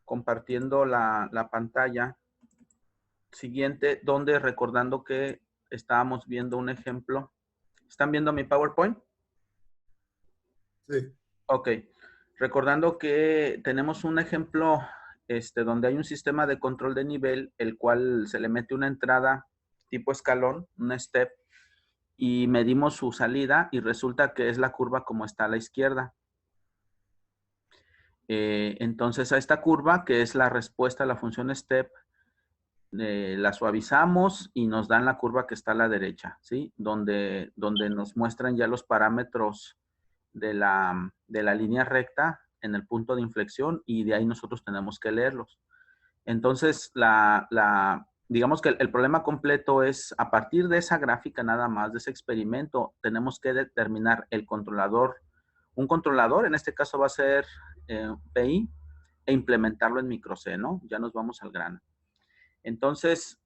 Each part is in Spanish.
Compartiendo la pantalla siguiente, donde recordando que estábamos viendo un ejemplo. ¿Están viendo mi PowerPoint? Sí. Ok. Recordando que tenemos un ejemplo donde hay un sistema de control de nivel, el cual se le mete una entrada tipo escalón, un step, y medimos su salida y resulta que es la curva como está a la izquierda. Entonces a esta curva, que es la respuesta a la función step, la suavizamos y nos dan la curva que está a la derecha, ¿sí? Donde nos muestran ya los parámetros de la línea recta en el punto de inflexión y de ahí nosotros tenemos que leerlos. Entonces, digamos que el problema completo es, a partir de esa gráfica nada más, de ese experimento, tenemos que determinar el controlador, un controlador, en este caso va a ser PI, e implementarlo en micro C, ¿no? Ya nos vamos al grano. Entonces,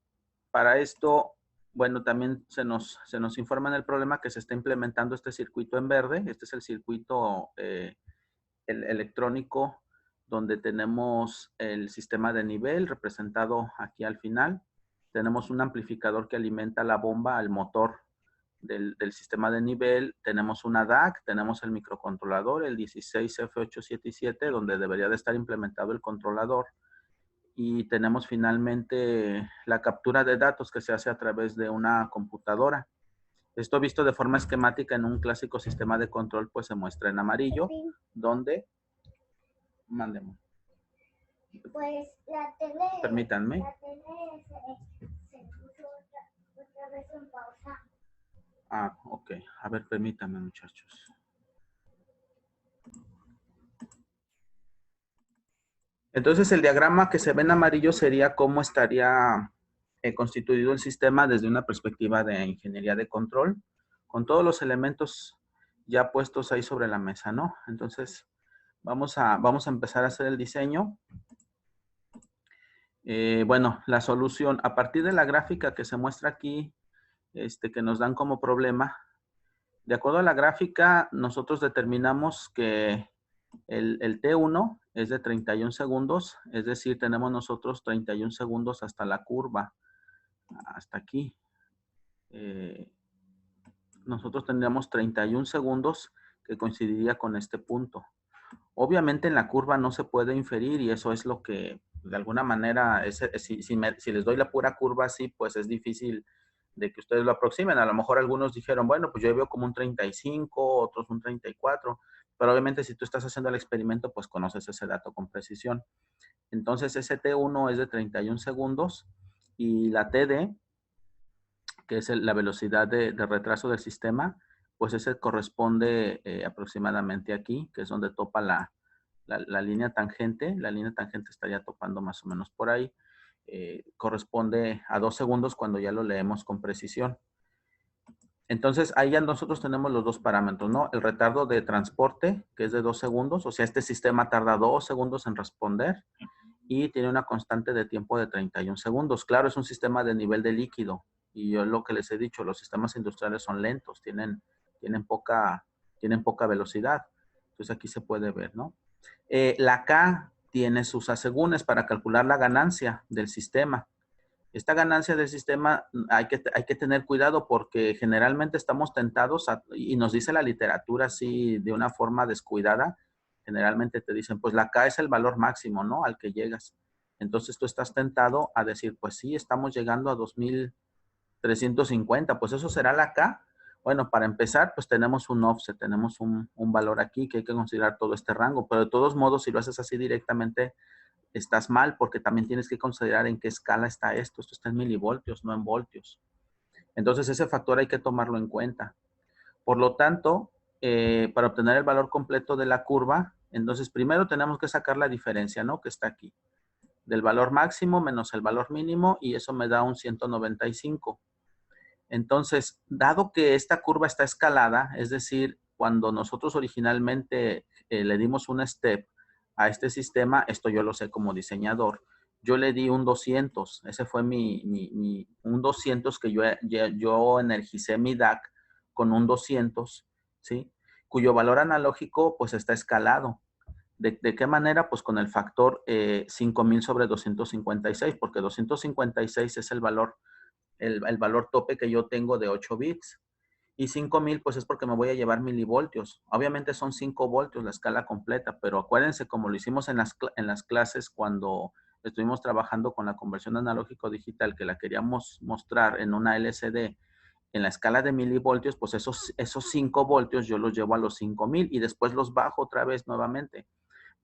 para esto, bueno, también se nos informa en el problema que se está implementando este circuito en verde. Este es el circuito el electrónico donde tenemos el sistema de nivel representado aquí al final. Tenemos un amplificador que alimenta la bomba al motor del sistema de nivel. Tenemos una DAC, tenemos el microcontrolador, el 16F877, donde debería de estar implementado el controlador. Y tenemos finalmente la captura de datos que se hace a través de una computadora. Esto visto de forma esquemática en un clásico sistema de control, pues se muestra en amarillo, donde... Mandemos. Pues la tele... Permítanme. La tele se puso otra vez en pausa. Ah, ok. A ver, permítanme, muchachos. Entonces, el diagrama que se ve en amarillo sería cómo estaría constituido el sistema desde una perspectiva de ingeniería de control, con todos los elementos ya puestos ahí sobre la mesa, ¿no? Entonces, vamos a empezar a hacer el diseño. Bueno, la solución, a partir de la gráfica que se muestra aquí, que nos dan como problema, de acuerdo a la gráfica, nosotros determinamos que el T1 es de 31 segundos, es decir, tenemos nosotros 31 segundos hasta la curva, hasta aquí. Nosotros tendríamos 31 segundos que coincidiría con este punto. Obviamente en la curva no se puede inferir y eso es lo que de alguna manera, si les doy la pura curva así, pues es difícil de que ustedes lo aproximen. A lo mejor algunos dijeron, bueno, pues yo veo como un 35, otros un 34, pero obviamente si tú estás haciendo el experimento, pues conoces ese dato con precisión. Entonces ese T1 es de 31 segundos y la TD, que es la velocidad de retraso del sistema, pues ese corresponde aproximadamente aquí, que es donde topa la línea tangente. La línea tangente estaría topando más o menos por ahí. Corresponde a 2 segundos cuando ya lo leemos con precisión. Entonces, ahí ya nosotros tenemos los dos parámetros, ¿no? El retardo de transporte, que es de 2 segundos, o sea, este sistema tarda 2 segundos en responder y tiene una constante de tiempo de 31 segundos. Claro, es un sistema de nivel de líquido y yo lo que les he dicho, los sistemas industriales son lentos, tienen poca velocidad. Entonces, aquí se puede ver, ¿no? La K tiene sus asegúnes para calcular la ganancia del sistema. Esta ganancia del sistema hay que tener cuidado porque generalmente estamos tentados y nos dice la literatura así de una forma descuidada. Generalmente te dicen, pues la K es el valor máximo, ¿no? Al que llegas. Entonces tú estás tentado a decir, pues sí, estamos llegando a 2350, pues eso será la K. Bueno, para empezar, pues tenemos un offset, tenemos un valor aquí que hay que considerar todo este rango, pero de todos modos, si lo haces así directamente, estás mal porque también tienes que considerar en qué escala está esto. Esto está en milivoltios, no en voltios. Entonces, ese factor hay que tomarlo en cuenta. Por lo tanto, para obtener el valor completo de la curva, entonces primero tenemos que sacar la diferencia, ¿no? Que está aquí. Del valor máximo menos el valor mínimo y eso me da un 195. Entonces, dado que esta curva está escalada, es decir, cuando nosotros originalmente le dimos un step a este sistema, esto yo lo sé como diseñador, yo le di un 200, ese fue un 200 que yo energicé mi DAC con un 200, ¿sí? Cuyo valor analógico pues está escalado. ¿De qué manera? Pues con el factor 5000 sobre 256, porque 256 es el valor tope que yo tengo de 8 bits. Y 5000 pues es porque me voy a llevar milivoltios. Obviamente son 5 voltios la escala completa, pero acuérdense como lo hicimos en las clases cuando estuvimos trabajando con la conversión analógico digital, que la queríamos mostrar en una LCD en la escala de milivoltios, pues esos 5 voltios yo los llevo a los 5000 y después los bajo otra vez nuevamente.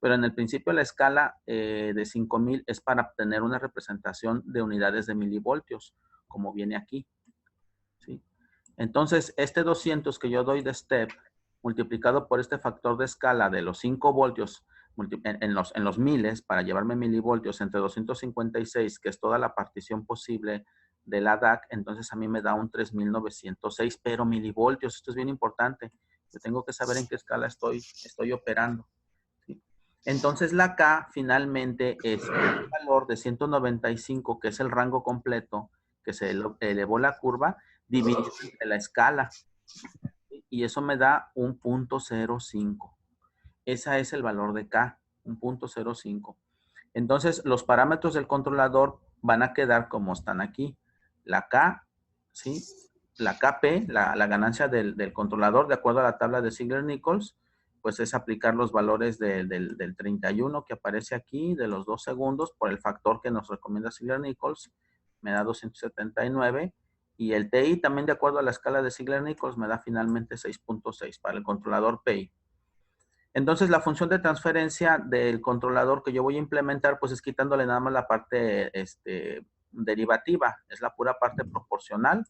Pero en el principio la escala de 5000 es para obtener una representación de unidades de milivoltios, como viene aquí, ¿sí? Entonces, este 200 que yo doy de step, multiplicado por este factor de escala de los 5 voltios en los miles, para llevarme milivoltios entre 256, que es toda la partición posible de la DAC, entonces a mí me da un 3906, pero milivoltios, esto es bien importante. Yo tengo que saber en qué escala estoy operando, ¿sí? Entonces la K finalmente es el valor de 195, que es el rango completo, que se elevó la curva, dividido entre la escala. Y eso me da un 0.05. Ese es el valor de K, un 0.05. Entonces, los parámetros del controlador van a quedar como están aquí. La K, ¿sí? La KP, la ganancia del controlador, de acuerdo a la tabla de Ziegler-Nichols, pues es aplicar los valores del 31 que aparece aquí, de los 2 segundos, por el factor que nos recomienda Ziegler-Nichols, me da 279. Y el TI también de acuerdo a la escala de Ziegler-Nichols me da finalmente 6.6 para el controlador PI. Entonces la función de transferencia del controlador que yo voy a implementar pues es quitándole nada más la parte derivativa, es la pura parte proporcional,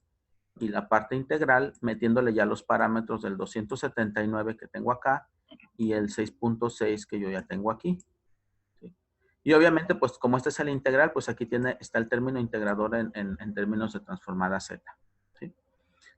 y la parte integral metiéndole ya los parámetros del 279 que tengo acá y el 6.6 que yo ya tengo aquí, ¿sí? Y obviamente pues como este es el integral, pues aquí está el término integrador en términos de transformada Z, ¿sí?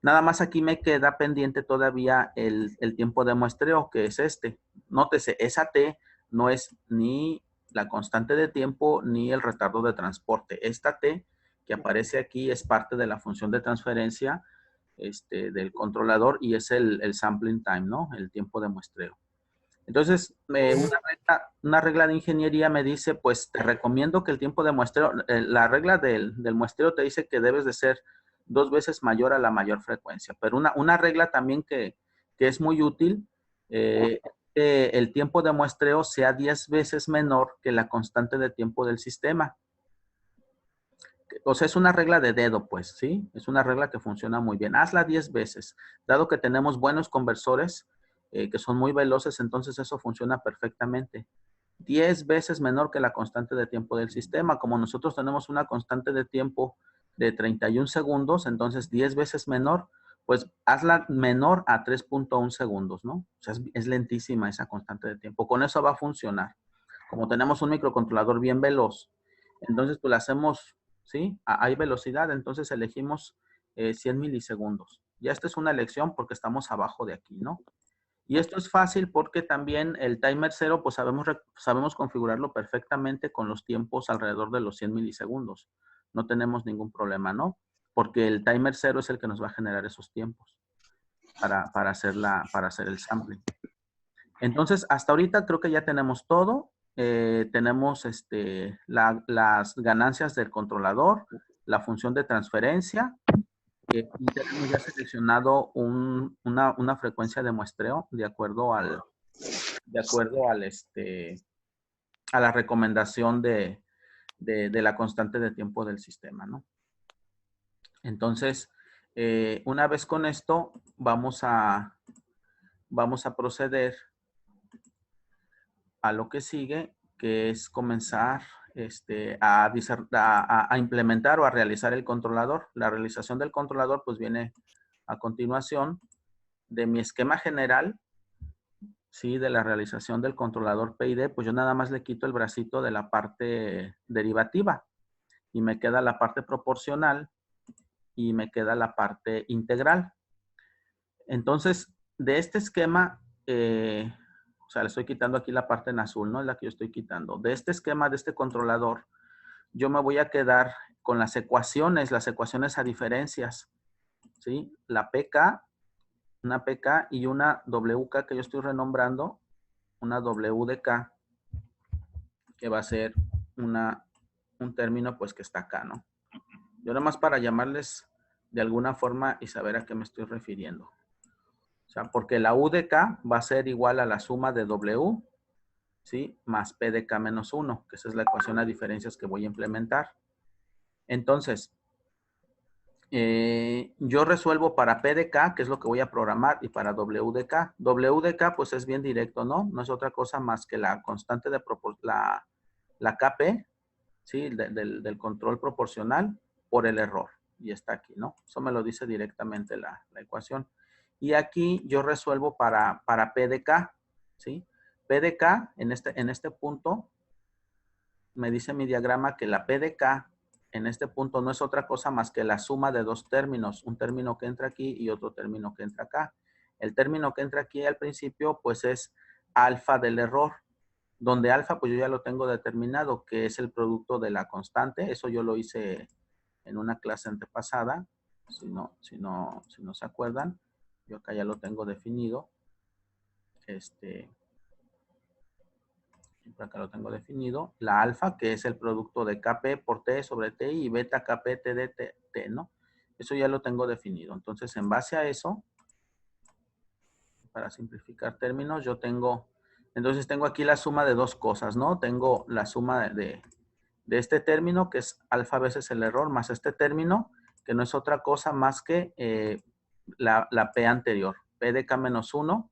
Nada más aquí me queda pendiente todavía el tiempo de muestreo, que es este. Nótese, esa T no es ni la constante de tiempo ni el retardo de transporte. Esta T que aparece aquí es parte de la función de transferencia del controlador y es el sampling time, ¿no? El tiempo de muestreo. Entonces, una regla de ingeniería me dice, pues te recomiendo que el tiempo de muestreo, la regla del muestreo te dice que debes de ser 2 veces mayor a la mayor frecuencia. Pero una regla también que es muy útil, que el tiempo de muestreo sea 10 veces menor que la constante de tiempo del sistema. O sea, es una regla de dedo, pues, ¿sí? Es una regla que funciona muy bien. Hazla 10 veces. Dado que tenemos buenos conversores que son muy veloces, entonces eso funciona perfectamente. 10 veces menor que la constante de tiempo del sistema. Como nosotros tenemos una constante de tiempo de 31 segundos, entonces 10 veces menor, pues hazla menor a 3.1 segundos, ¿no? O sea, es lentísima esa constante de tiempo. Con eso va a funcionar. Como tenemos un microcontrolador bien veloz, entonces pues la hacemos, ¿sí? Hay velocidad, entonces elegimos 100 milisegundos. Ya esta es una elección porque estamos abajo de aquí, ¿no? Y esto es fácil porque también el timer 0, pues sabemos configurarlo perfectamente con los tiempos alrededor de los 100 milisegundos. No tenemos ningún problema, ¿no? Porque el timer 0 es el que nos va a generar esos tiempos para hacer el sampling. Entonces, hasta ahorita creo que ya tenemos todo. Tenemos las ganancias del controlador, la función de transferencia, y tenemos ya seleccionado una frecuencia de muestreo de acuerdo a la recomendación de la constante de tiempo del sistema, ¿no? Entonces, una vez con esto, vamos a proceder a lo que sigue, que es comenzar a implementar o a realizar el controlador. La realización del controlador pues viene a continuación de mi esquema general, ¿sí? De la realización del controlador PID, pues yo nada más le quito el bracito de la parte derivativa y me queda la parte proporcional y me queda la parte integral. Entonces, de este esquema, sea, le estoy quitando aquí la parte en azul, ¿no? Es la que yo estoy quitando. De este esquema, de este controlador, yo me voy a quedar con las ecuaciones a diferencias, ¿sí? La PK, una PK y una WK que yo estoy renombrando, una WDK, que va a ser un término pues que está acá, ¿no? Yo nada más para llamarles de alguna forma y saber a qué me estoy refiriendo. O sea, porque la U de K va a ser igual a la suma de W, ¿sí? Más P de K menos 1, que esa es la ecuación a diferencias que voy a implementar. Entonces, yo resuelvo para P de K, que es lo que voy a programar, y para W de K. W de K, pues es bien directo, ¿no? No es otra cosa más que la constante de la KP, ¿sí? Del control proporcional por el error. Y está aquí, ¿no? Eso me lo dice directamente la ecuación. Y aquí yo resuelvo para P de K, ¿sí? P de K, en este punto, me dice mi diagrama que la P de K en este punto no es otra cosa más que la suma de dos términos, un término que entra aquí y otro término que entra acá. El término que entra aquí al principio, pues es alfa del error, donde alfa, pues yo ya lo tengo determinado, que es el producto de la constante. Eso yo lo hice en una clase antepasada, si no se acuerdan. Yo acá ya lo tengo definido. Por acá lo tengo definido. La alfa, que es el producto de Kp por T sobre T y beta Kp T de T, ¿no? Eso ya lo tengo definido. Entonces, en base a eso, para simplificar términos, yo tengo, entonces tengo aquí la suma de dos cosas, ¿no? Tengo la suma de este término, que es alfa veces el error, más este término, que no es otra cosa más que la P anterior. P de K menos 1,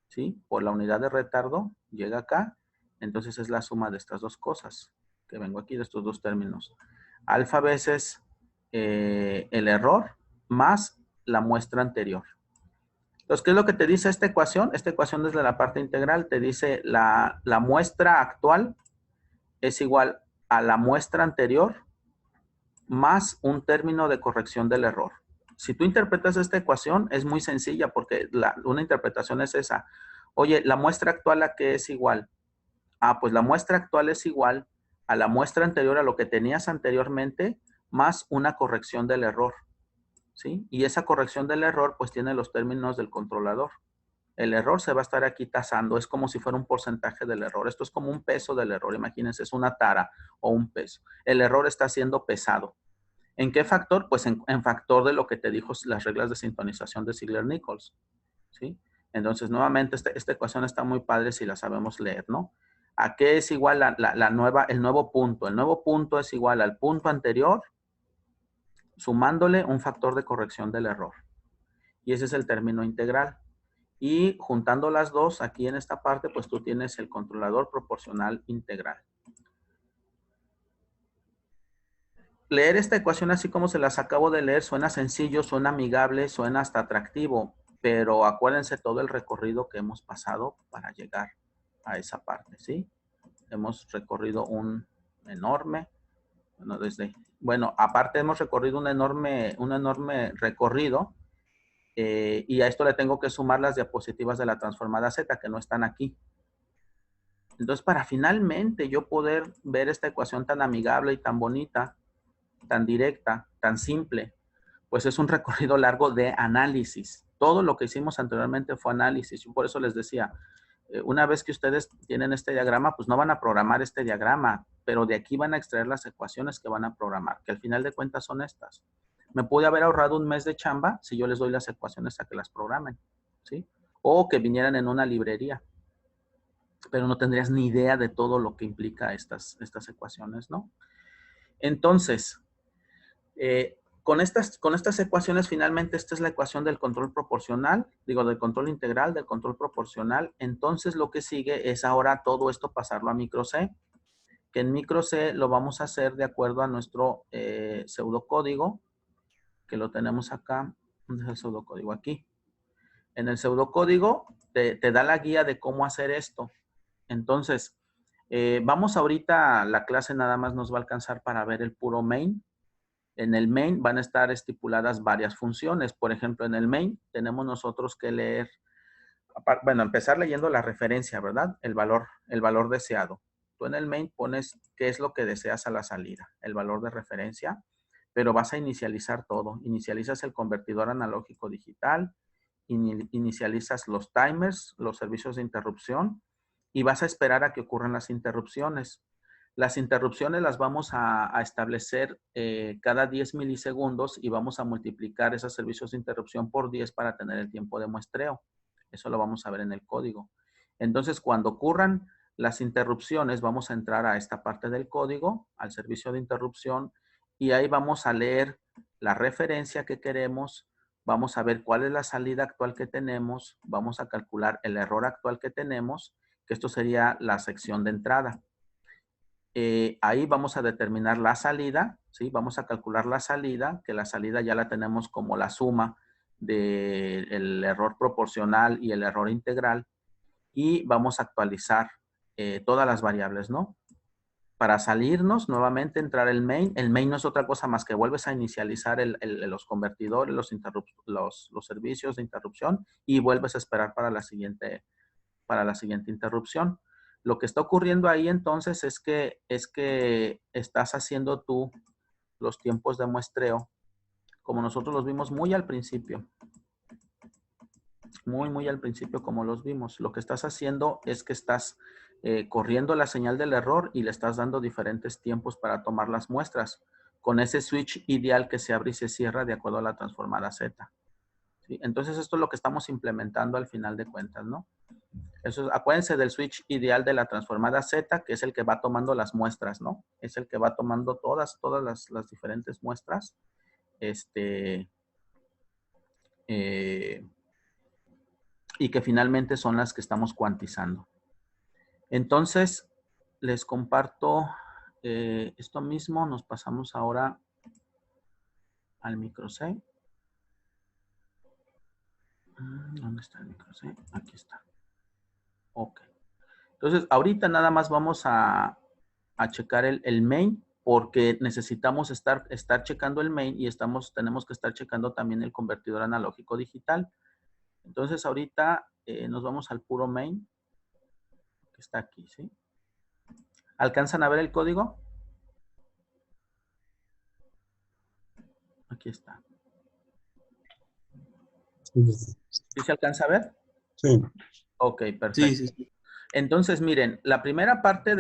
¿sí? Por la unidad de retardo, llega acá. Entonces es la suma de estas dos cosas, que vengo aquí de estos dos términos. Alfa veces el error, más la muestra anterior. Entonces, ¿qué es lo que te dice esta ecuación? Esta ecuación desde la parte integral te dice la muestra actual es igual a la muestra anterior más un término de corrección del error. Si tú interpretas esta ecuación, es muy sencilla porque una interpretación es esa. Oye, ¿la muestra actual a qué es igual? Ah, pues la muestra actual es igual a la muestra anterior, a lo que tenías anteriormente, más una corrección del error, ¿sí? Y esa corrección del error, pues tiene los términos del controlador. El error se va a estar aquí tasando, es como si fuera un porcentaje del error. Esto es como un peso del error, imagínense, es una tara o un peso. El error está siendo pesado. ¿En qué factor? Pues en factor de lo que te dijo las reglas de sintonización de Ziegler-Nichols, ¿sí? Entonces, nuevamente, esta ecuación está muy padre si la sabemos leer, ¿no? ¿A qué es igual el nuevo punto? El nuevo punto es igual al punto anterior sumándole un factor de corrección del error. Y ese es el término integral. Y juntando las dos, aquí en esta parte, pues tú tienes el controlador proporcional integral. Leer esta ecuación así como se las acabo de leer suena sencillo, suena amigable, suena hasta atractivo, pero acuérdense todo el recorrido que hemos pasado para llegar a esa parte, ¿sí? Hemos recorrido un enorme, aparte hemos recorrido un enorme recorrido, y a esto le tengo que sumar las diapositivas de la transformada Z que no están aquí. Entonces, para finalmente yo poder ver esta ecuación tan amigable y tan bonita, tan directa, tan simple, pues es un recorrido largo de análisis. Todo lo que hicimos anteriormente fue análisis. Yo por eso les decía, una vez que ustedes tienen este diagrama, pues no van a programar este diagrama, pero de aquí van a extraer las ecuaciones que van a programar, que al final de cuentas son estas. Me pude haber ahorrado un mes de chamba si yo les doy las ecuaciones a que las programen, ¿sí? O que vinieran en una librería, pero no tendrías ni idea de todo lo que implica estas ecuaciones, ¿no? Entonces, con estas ecuaciones, finalmente, esta es la ecuación del control proporcional, del control integral, del control proporcional. Entonces, lo que sigue es ahora todo esto pasarlo a micro C, que en micro C lo vamos a hacer de acuerdo a nuestro pseudocódigo, que lo tenemos acá. ¿Dónde es el pseudocódigo? Aquí. En el pseudocódigo te da la guía de cómo hacer esto. Entonces, vamos ahorita, la clase nada más nos va a alcanzar para ver el puro main. En el main van a estar estipuladas varias funciones. Por ejemplo, en el main tenemos nosotros que leer Bueno, empezar leyendo la referencia, ¿verdad? El valor deseado. Tú en el main pones qué es lo que deseas a la salida, el valor de referencia, pero vas a inicializar todo. Inicializas el convertidor analógico digital, inicializas los timers, los servicios de interrupción, y vas a esperar a que ocurran las interrupciones. Las interrupciones las vamos a establecer cada 10 milisegundos y vamos a multiplicar esos servicios de interrupción por 10 para tener el tiempo de muestreo. Eso lo vamos a ver en el código. Entonces, cuando ocurran las interrupciones, vamos a entrar a esta parte del código, al servicio de interrupción, y ahí vamos a leer la referencia que queremos, vamos a ver cuál es la salida actual que tenemos, vamos a calcular el error actual que tenemos, que esto sería la sección de entrada. Ahí vamos a determinar la salida, ¿sí? Vamos a calcular la salida, que la salida ya la tenemos como la suma del error proporcional y el error integral, y vamos a actualizar todas las variables, ¿no? Para salirnos, nuevamente entrar el main. El main no es otra cosa más que vuelves a inicializar los convertidores, los servicios de interrupción, y vuelves a esperar para la siguiente interrupción. Lo que está ocurriendo ahí entonces es que estás haciendo tú los tiempos de muestreo como nosotros los vimos muy al principio. Muy al principio como los vimos. Lo que estás haciendo es que estás corriendo la señal del error y le estás dando diferentes tiempos para tomar las muestras con ese switch ideal que se abre y se cierra de acuerdo a la transformada Z. ¿Sí? Entonces esto es lo que estamos implementando al final de cuentas, ¿no? Eso, acuérdense del switch ideal de la transformada Z, que es el que va tomando las muestras, ¿no? Es el que va tomando todas las diferentes muestras. Y que finalmente son las que estamos cuantizando. Entonces, les comparto esto mismo. Nos pasamos ahora al micro C. ¿Dónde está el micro C? Aquí está. Ok. Entonces, ahorita nada más vamos a checar el main, porque necesitamos estar checando el main y tenemos que estar checando también el convertidor analógico digital. Entonces, ahorita nos vamos al puro main, que está aquí, ¿sí? ¿Alcanzan a ver el código? Aquí está. ¿Sí se alcanza a ver? Sí. Ok, perfecto. Sí. Entonces, miren, la primera parte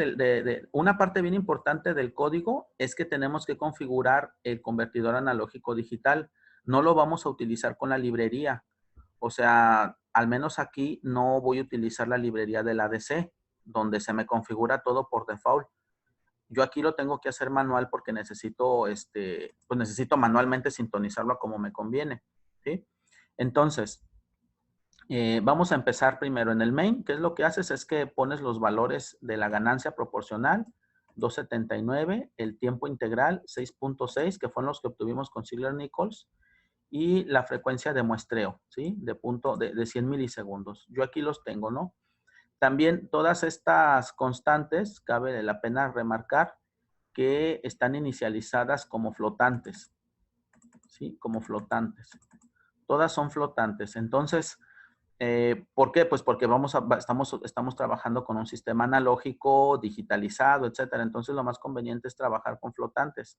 una parte bien importante del código es que tenemos que configurar el convertidor analógico digital. No lo vamos a utilizar con la librería. O sea, al menos aquí no voy a utilizar la librería del ADC, donde se me configura todo por default. Yo aquí lo tengo que hacer manual porque necesito, pues necesito manualmente sintonizarlo a como me conviene, ¿sí? Entonces, vamos a empezar primero en el main. ¿Qué es lo que haces? Es que pones los valores de la ganancia proporcional, 279, el tiempo integral, 6.6, que fueron los que obtuvimos con Ziegler-Nichols, y la frecuencia de muestreo, ¿sí? De 100 milisegundos. Yo aquí los tengo, ¿no? También todas estas constantes, cabe la pena remarcar que están inicializadas como flotantes, ¿sí? Como flotantes. Todas son flotantes. Entonces, ¿por qué? Pues porque estamos trabajando con un sistema analógico, digitalizado, etcétera. Entonces, lo más conveniente es trabajar con flotantes.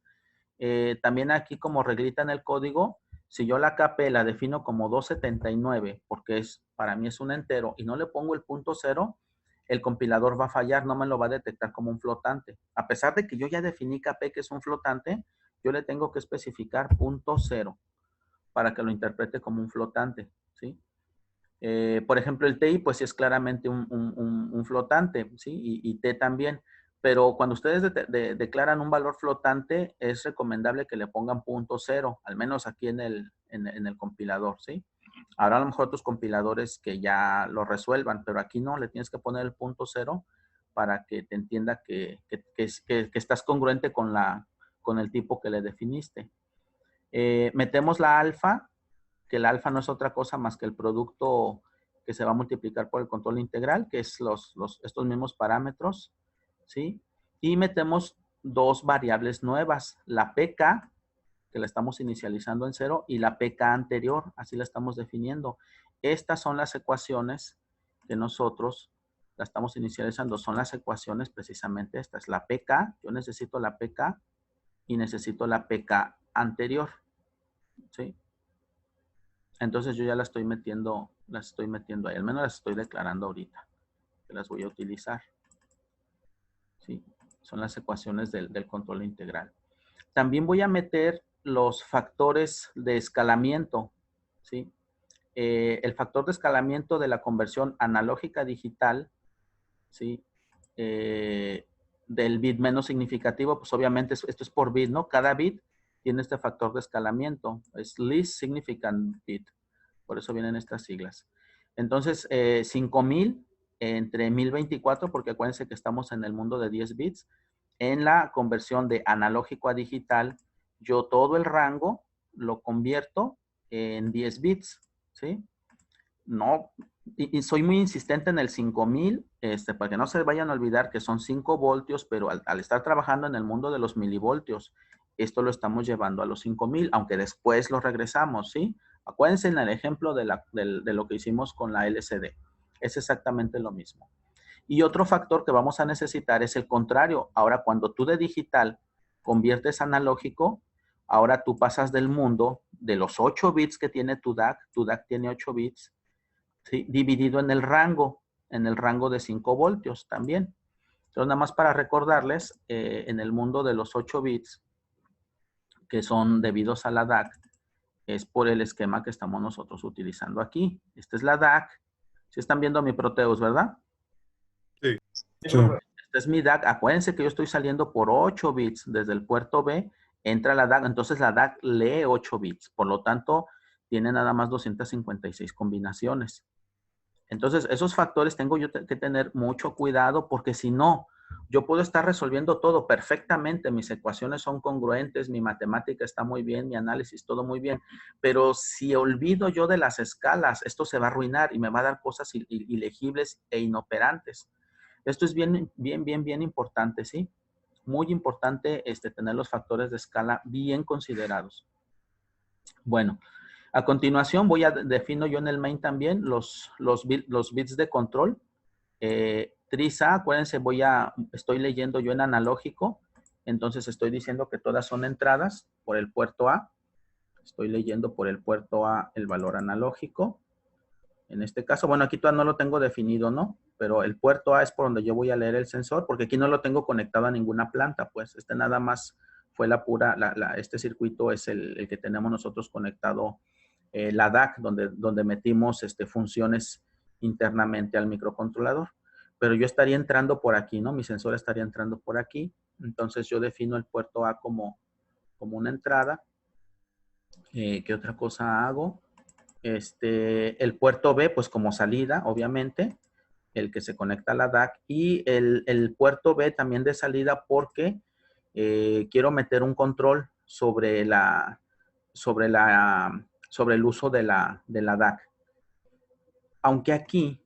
También aquí, como reglita en el código, si yo la KP la defino como 279, porque para mí es un entero, y no le pongo el punto cero, el compilador va a fallar, no me lo va a detectar como un flotante. A pesar de que yo ya definí KP que es un flotante, yo le tengo que especificar punto cero para que lo interprete como un flotante, ¿sí? Por ejemplo, el TI, pues sí es claramente un flotante, ¿sí? Y T también. Pero cuando ustedes declaran un valor flotante, es recomendable que le pongan punto cero, al menos aquí en el compilador, ¿sí? Ahora a lo mejor otros compiladores que ya lo resuelvan, pero aquí no, le tienes que poner el punto cero para que te entienda que estás congruente con el tipo que le definiste. Metemos la alfa, que el alfa no es otra cosa más que el producto que se va a multiplicar por el control integral, que es estos mismos parámetros, ¿sí? Y metemos dos variables nuevas, la PK, que la estamos inicializando en 0, y la PK anterior, así la estamos definiendo. Estas son las ecuaciones que nosotros la estamos inicializando son las ecuaciones precisamente estas. La PK, yo necesito la PK y necesito la PK anterior, ¿sí? Entonces yo ya las estoy metiendo ahí, al menos las estoy declarando ahorita, que las voy a utilizar, ¿sí? Son las ecuaciones del control integral. También voy a meter los factores de escalamiento, ¿sí? El factor de escalamiento de la conversión analógica a digital, ¿sí? Del bit menos significativo, pues obviamente esto es por bit, ¿no? Cada bit tiene este factor de escalamiento, es least significant bit, por eso vienen estas siglas. Entonces, 5000 entre 1024, porque acuérdense que estamos en el mundo de 10 bits, en la conversión de analógico a digital, yo todo el rango lo convierto en 10 bits, ¿sí? No, y soy muy insistente en el 5000, para que no se vayan a olvidar que son 5 voltios, pero al estar trabajando en el mundo de los milivoltios, esto lo estamos llevando a los 5000, aunque después lo regresamos, ¿sí? Acuérdense en el ejemplo de lo que hicimos con la LCD. Es exactamente lo mismo. Y otro factor que vamos a necesitar es el contrario. Ahora, cuando tú de digital conviertes analógico, ahora tú pasas del mundo de los 8 bits que tiene tu DAC tiene 8 bits, ¿sí? Dividido en el rango de 5 voltios también. Entonces, nada más para recordarles, en el mundo de los 8 bits, que son debidos a la DAC, es por el esquema que estamos nosotros utilizando aquí. Esta es la DAC. Si están viendo mi Proteus, ¿verdad? Sí. Esta es mi DAC. Acuérdense que yo estoy saliendo por 8 bits. Desde el puerto B entra la DAC. Entonces la DAC lee 8 bits. Por lo tanto, tiene nada más 256 combinaciones. Entonces, esos factores tengo yo que tener mucho cuidado porque si no, yo puedo estar resolviendo todo perfectamente. Mis ecuaciones son congruentes, mi matemática está muy bien, mi análisis todo muy bien. Pero si olvido yo de las escalas, esto se va a arruinar y me va a dar cosas ilegibles e inoperantes. Esto es bien importante, ¿sí? Muy importante tener los factores de escala bien considerados. Bueno, a continuación defino yo en el main también los bits de control. Trisa, acuérdense, estoy leyendo yo en analógico, entonces estoy diciendo que todas son entradas por el puerto A. Estoy leyendo por el puerto A el valor analógico. En este caso, bueno, aquí todavía no lo tengo definido, ¿no? Pero el puerto A es por donde yo voy a leer el sensor, porque aquí no lo tengo conectado a ninguna planta, pues nada más fue este circuito es el que tenemos nosotros conectado, la DAC, donde metimos funciones internamente al microcontrolador. Pero yo estaría entrando por aquí, ¿no? Mi sensor estaría entrando por aquí. Entonces yo defino el puerto A como una entrada. ¿Qué otra cosa hago? El puerto B, pues como salida, obviamente, el que se conecta a la DAC, y el puerto B también de salida porque quiero meter un control sobre el uso de la DAC. Aunque aquí,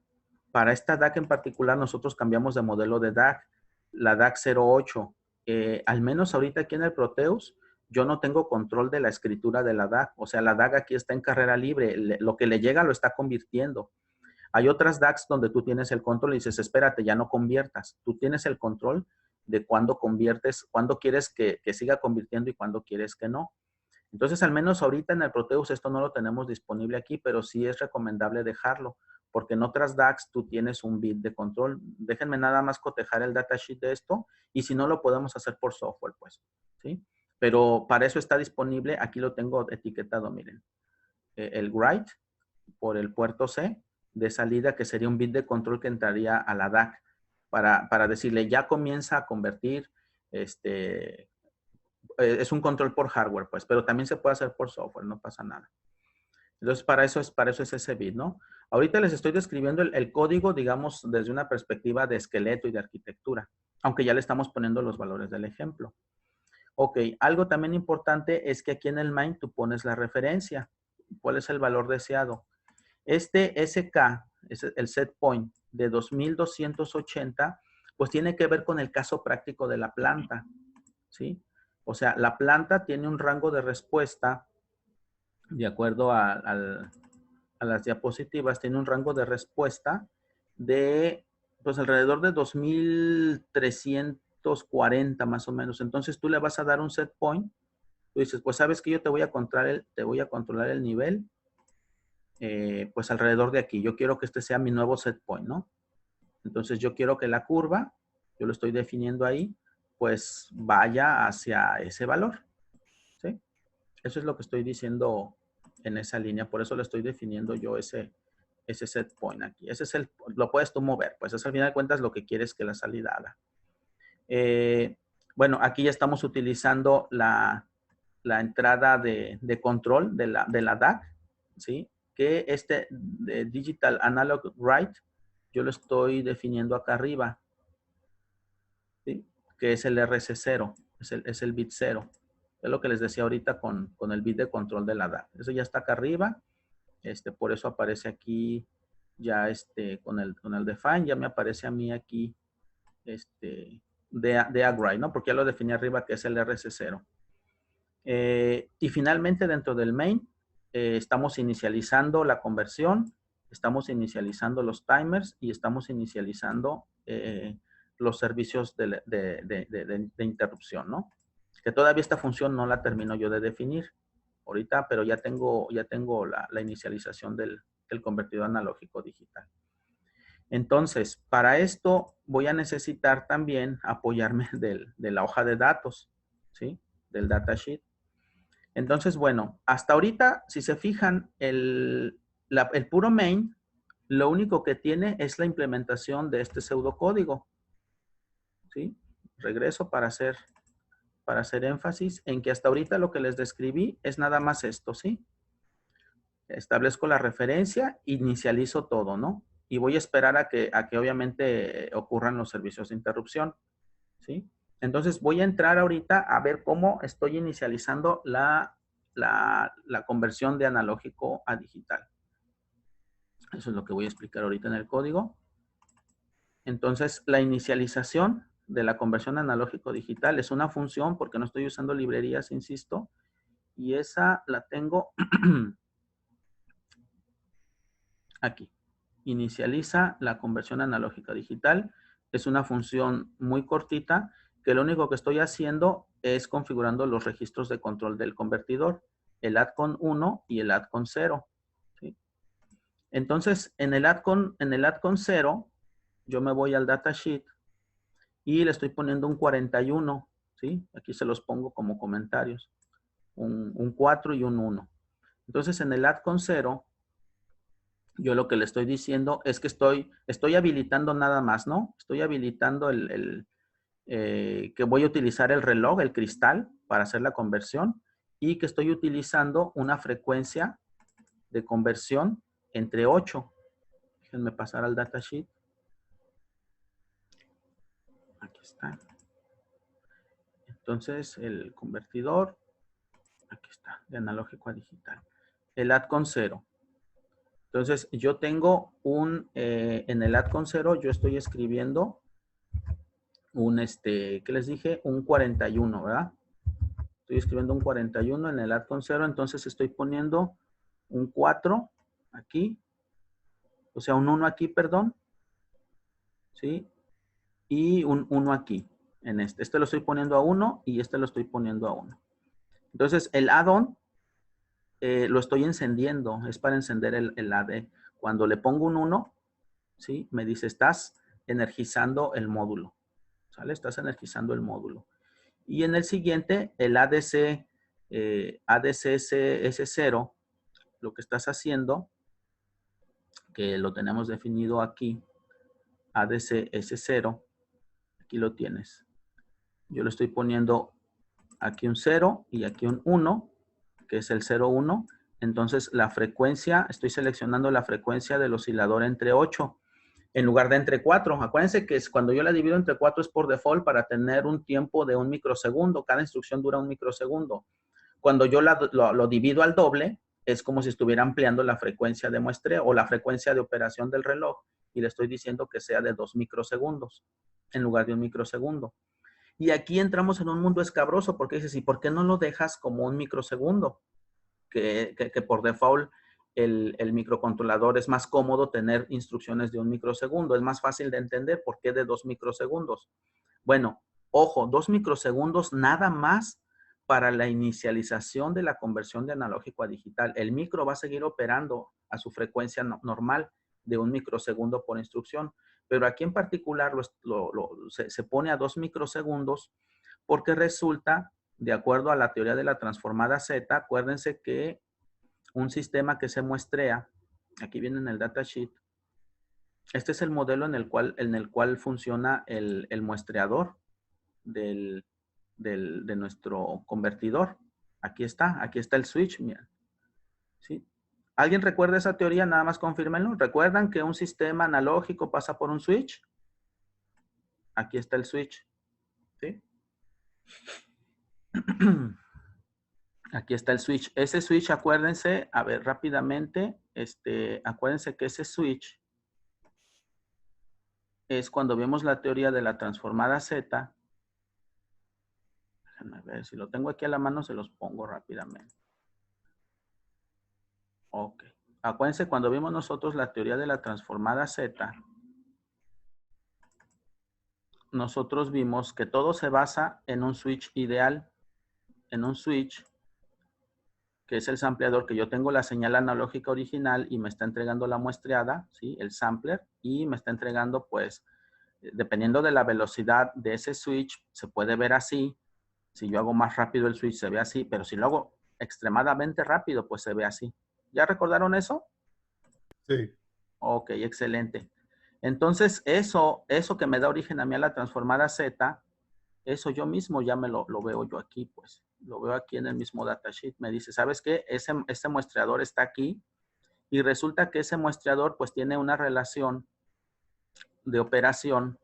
para esta DAC en particular, nosotros cambiamos de modelo de DAC, la DAC 08. Al menos ahorita aquí en el Proteus, yo no tengo control de la escritura de la DAC. O sea, la DAC aquí está en carrera libre. Lo que le llega lo está convirtiendo. Hay otras DACs donde tú tienes el control y dices, espérate, ya no conviertas. Tú tienes el control de cuándo conviertes, cuándo quieres que siga convirtiendo y cuándo quieres que no. Entonces, al menos ahorita en el Proteus esto no lo tenemos disponible aquí, pero sí es recomendable dejarlo, porque en otras DACs tú tienes un bit de control. Déjenme nada más cotejar el datasheet de esto, y si no lo podemos hacer por software, pues, ¿sí? Pero para eso está disponible, aquí lo tengo etiquetado, miren. El write por el puerto C de salida, que sería un bit de control que entraría a la DAC para decirle, ya comienza a convertir, es un control por hardware, pues, pero también se puede hacer por software, no pasa nada. Entonces, para eso es ese bit, ¿no? Ahorita les estoy describiendo el código, digamos, desde una perspectiva de esqueleto y de arquitectura, aunque ya le estamos poniendo los valores del ejemplo. Ok, algo también importante es que aquí en el main tú pones la referencia. ¿Cuál es el valor deseado? Este SK, es el set point de 2280, pues tiene que ver con el caso práctico de la planta, ¿sí? O sea, la planta tiene un rango de respuesta, de acuerdo a las diapositivas, tiene un rango de respuesta de, pues alrededor de 2340 más o menos. Entonces tú le vas a dar un set point. Tú dices, pues sabes que yo te voy a controlar el nivel, pues alrededor de aquí. Yo quiero que este sea mi nuevo set point, ¿no? Entonces yo quiero que la curva, yo lo estoy definiendo ahí, pues vaya hacia ese valor, ¿sí? Eso es lo que estoy diciendo en esa línea, por eso lo estoy definiendo yo ese set point aquí. Ese es lo puedes tú mover, pues es al final de cuentas lo que quieres que la salida haga. Bueno, aquí ya estamos utilizando la entrada de control de la DAC, ¿sí? Que de Digital Analog Write, yo lo estoy definiendo acá arriba, ¿sí? Que es el RC0, es el bit 0. Es lo que les decía ahorita con el bit de control de la DAC. Eso ya está acá arriba, por eso aparece aquí ya con el define, ya me aparece a mí aquí de Agri, ¿no? Porque ya lo definí arriba que es el RC0. Y finalmente dentro del main estamos inicializando la conversión, estamos inicializando los timers y estamos inicializando los servicios de interrupción, ¿no? Que todavía esta función no la termino yo de definir ahorita, pero ya tengo la inicialización del convertidor analógico digital. Entonces, para esto voy a necesitar también apoyarme de la hoja de datos, ¿sí? Del datasheet. Entonces, bueno, hasta ahorita, si se fijan, el puro main, lo único que tiene es la implementación de este pseudocódigo, ¿sí? Regreso para hacer énfasis en que hasta ahorita lo que les describí es nada más esto, ¿sí? Establezco la referencia, inicializo todo, ¿no? Y voy a esperar a que obviamente ocurran los servicios de interrupción, ¿sí? Entonces voy a entrar ahorita a ver cómo estoy inicializando la conversión de analógico a digital. Eso es lo que voy a explicar ahorita en el código. Entonces, la inicialización de la conversión analógico digital es una función porque no estoy usando librerías, insisto, y esa la tengo aquí. Inicializa la conversión analógica digital. Es una función muy cortita que lo único que estoy haciendo es configurando los registros de control del convertidor, el add con 1 y el add con 0. ¿Sí? Entonces, en el add con 0, yo me voy al datasheet y le estoy poniendo un 41. ¿Sí? Aquí se los pongo como comentarios. Un 4 y un 1. Entonces, en el add con 0, yo lo que le estoy diciendo es que estoy habilitando nada más, ¿no? Estoy habilitando que voy a utilizar el reloj, el cristal, para hacer la conversión y que estoy utilizando una frecuencia de conversión entre 8. Déjenme pasar al datasheet. Aquí está. Entonces, el convertidor, aquí está, de analógico a digital. El add con 0. Entonces, yo tengo en el add con 0, yo estoy escribiendo ¿qué les dije? Un 41, ¿verdad? Estoy escribiendo un 41 en el add con 0, entonces estoy poniendo un 4 aquí, o sea, un 1 aquí, perdón, ¿sí? Y un 1 aquí, en este. Este lo estoy poniendo a 1 y este lo estoy poniendo a 1. Entonces, el add-on lo estoy encendiendo, es para encender el AD. Cuando le pongo un 1, ¿sí? Me dice, estás energizando el módulo, ¿sale? Estás energizando el módulo. Y en el siguiente, el ADC, ADC-S0, lo que estás haciendo, que lo tenemos definido aquí, ADC-S0, aquí lo tienes. Yo le estoy poniendo aquí un 0 y aquí un 1, que es el 0,1. Entonces, la frecuencia, estoy seleccionando la frecuencia del oscilador entre 8 en lugar de entre 4. Acuérdense que cuando yo la divido entre 4 es por default para tener un tiempo de 1 microsegundo. Cada instrucción dura 1 microsegundo. Cuando yo lo divido al doble, es como si estuviera ampliando la frecuencia de muestreo o la frecuencia de operación del reloj y le estoy diciendo que sea de 2 microsegundos en lugar de 1 microsegundo. Y aquí entramos en un mundo escabroso porque dices, ¿y por qué no lo dejas como 1 microsegundo? Que por default el microcontrolador es más cómodo tener instrucciones de 1 microsegundo. Es más fácil de entender. ¿Por qué de 2 microsegundos? Bueno, ojo, 2 microsegundos nada más para la inicialización de la conversión de analógico a digital. El micro va a seguir operando a su frecuencia normal de 1 microsegundo por instrucción. Pero aquí en particular se pone a 2 microsegundos porque resulta, de acuerdo a la teoría de la transformada Z, acuérdense que un sistema que se muestrea, aquí viene en el datasheet, este es el modelo en el cual funciona el muestreador de nuestro convertidor. Aquí está el switch, miren. ¿Sí? ¿Alguien recuerda esa teoría? Nada más confírmenlo. ¿Recuerdan que un sistema analógico pasa por un switch? Aquí está el switch. ¿Sí? Aquí está el switch. Ese switch, acuérdense, a ver, rápidamente, acuérdense que ese switch es cuando vemos la teoría de la transformada Z. Déjenme ver, si lo tengo aquí a la mano, se los pongo rápidamente. Ok. Acuérdense, cuando vimos nosotros la teoría de la transformada Z, nosotros vimos que todo se basa en un switch ideal, en un switch que es el sampleador, que yo tengo la señal analógica original y me está entregando la muestreada, ¿sí? El sampler, y me está entregando, pues, dependiendo de la velocidad de ese switch, se puede ver así. Si yo hago más rápido el switch, se ve así, pero si lo hago extremadamente rápido, pues se ve así. ¿Ya recordaron eso? Sí. Ok, excelente. Entonces, eso que me da origen a mí a la transformada Z, eso yo mismo ya lo veo yo aquí, pues. Lo veo aquí en el mismo datasheet. Me dice, ¿sabes qué? Ese muestreador está aquí y resulta que ese muestreador pues tiene una relación de operación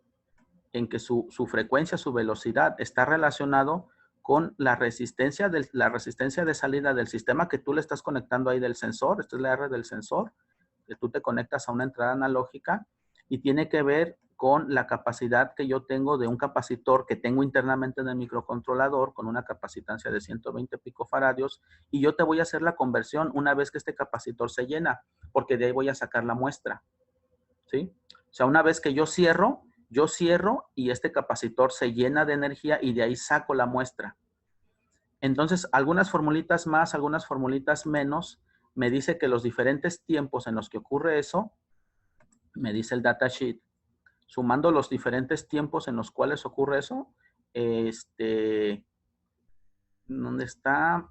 en que su frecuencia, su velocidad está relacionado con la resistencia de salida del sistema que tú le estás conectando ahí del sensor. Esta es la R del sensor, que tú te conectas a una entrada analógica y tiene que ver con la capacidad que yo tengo de un capacitor que tengo internamente en el microcontrolador con una capacitancia de 120 picofaradios, y yo te voy a hacer la conversión una vez que este capacitor se llena, porque de ahí voy a sacar la muestra, ¿sí? O sea, una vez que yo cierro y este capacitor se llena de energía y de ahí saco la muestra. Entonces, algunas formulitas más, algunas formulitas menos, me dice que los diferentes tiempos en los que ocurre eso, me dice el datasheet, sumando los diferentes tiempos en los cuales ocurre eso, ¿dónde está?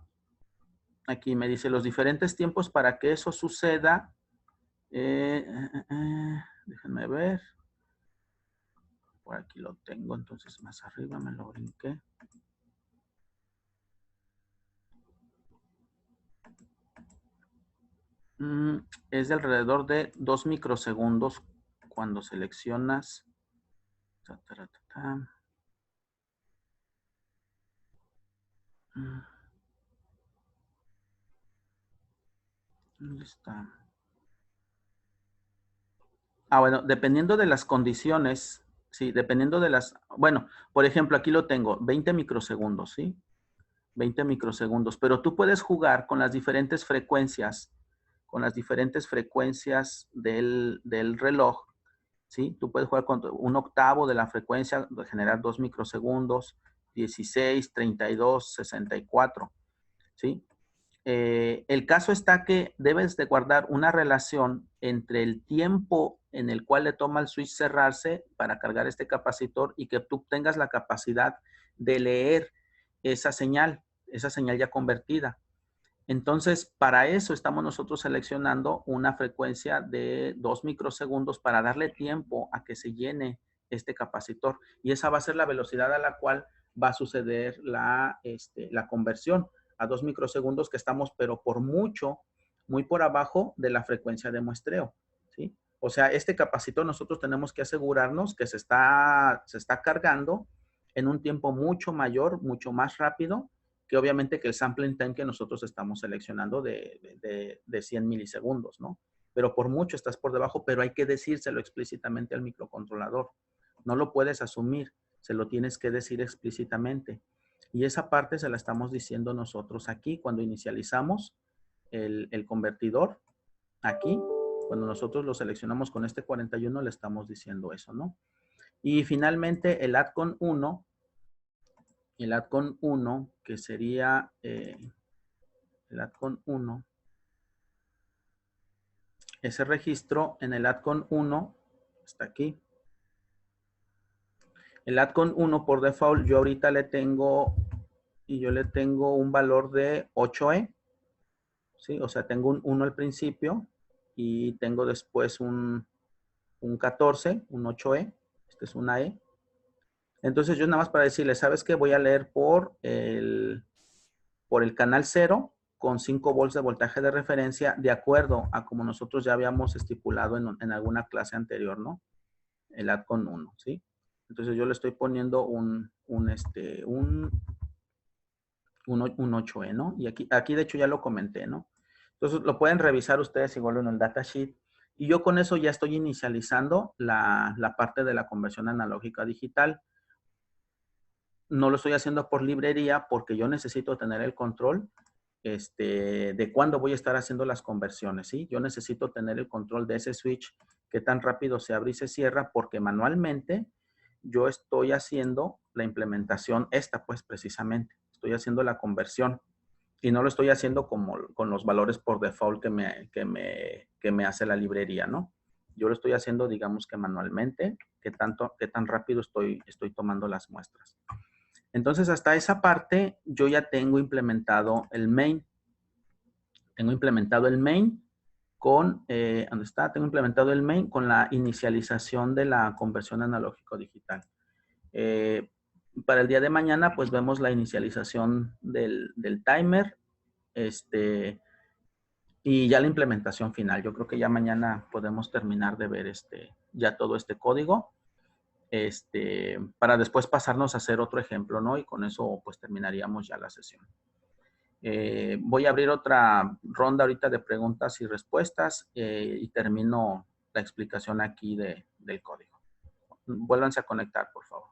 Aquí me dice los diferentes tiempos para que eso suceda. Déjenme ver. Por aquí lo tengo, entonces más arriba me lo brinqué. Es de alrededor de 2 microsegundos cuando seleccionas. ¿Dónde está? Bueno, dependiendo de las condiciones, sí, dependiendo de las, bueno, por ejemplo, aquí lo tengo, 20 microsegundos, ¿sí? 20 microsegundos, pero tú puedes jugar con las diferentes frecuencias, del reloj, ¿sí? Tú puedes jugar con un octavo de la frecuencia, generar 2 microsegundos, 16, 32, 64, ¿sí? El caso está que debes de guardar una relación entre el tiempo en el cual le toma el switch cerrarse para cargar este capacitor y que tú tengas la capacidad de leer esa señal ya convertida. Entonces, para eso estamos nosotros seleccionando una frecuencia de 2 microsegundos para darle tiempo a que se llene este capacitor. Y esa va a ser la velocidad a la cual va a suceder la conversión a 2 microsegundos, que estamos, pero por mucho, muy por abajo de la frecuencia de muestreo, ¿sí? O sea, este capacitor nosotros tenemos que asegurarnos que se está cargando en un tiempo mucho mayor, mucho más rápido, que obviamente que el sampling time que nosotros estamos seleccionando de 100 milisegundos, ¿no? Pero por mucho estás por debajo, pero hay que decírselo explícitamente al microcontrolador. No lo puedes asumir, se lo tienes que decir explícitamente. Y esa parte se la estamos diciendo nosotros aquí cuando inicializamos el convertidor. Aquí, cuando nosotros lo seleccionamos con este 41, le estamos diciendo eso, ¿no? Y finalmente el add con 1, que sería el add con 1, ese registro en el add con 1 está aquí. El add con 1 por default, yo ahorita le tengo, un valor de 8E, ¿sí? O sea, tengo un 1 al principio y tengo después un 14, un 8E, este es una E. Entonces yo nada más para decirle, ¿sabes qué? Voy a leer por el canal 0 con 5 volts de voltaje de referencia, de acuerdo a como nosotros ya habíamos estipulado en alguna clase anterior, ¿no? El add con 1, ¿sí? Entonces yo le estoy poniendo un 8E, ¿no? Y aquí de hecho ya lo comenté, ¿no? Entonces lo pueden revisar ustedes igual en el datasheet. Y yo con eso ya estoy inicializando la parte de la conversión analógica a digital. No lo estoy haciendo por librería porque yo necesito tener el control de cuándo voy a estar haciendo las conversiones, ¿sí? Yo necesito tener el control de ese switch, que tan rápido se abre y se cierra, porque manualmente yo estoy haciendo la implementación pues precisamente, estoy haciendo la conversión y no lo estoy haciendo como con los valores por default que me hace la librería, ¿no? Yo lo estoy haciendo, digamos que manualmente, qué tan rápido estoy tomando las muestras. Entonces, hasta esa parte, yo ya tengo implementado el main. Tengo implementado el main con, ¿dónde está? Tengo implementado el main con la inicialización de la conversión analógico-digital. Para el día de mañana, pues vemos la inicialización del timer, y ya la implementación final. Yo creo que ya mañana podemos terminar de ver ya todo este código, para después pasarnos a hacer otro ejemplo, ¿no? Y con eso, pues terminaríamos ya la sesión. Voy a abrir otra ronda ahorita de preguntas y respuestas y termino la explicación aquí del código. Vuélvanse a conectar, por favor.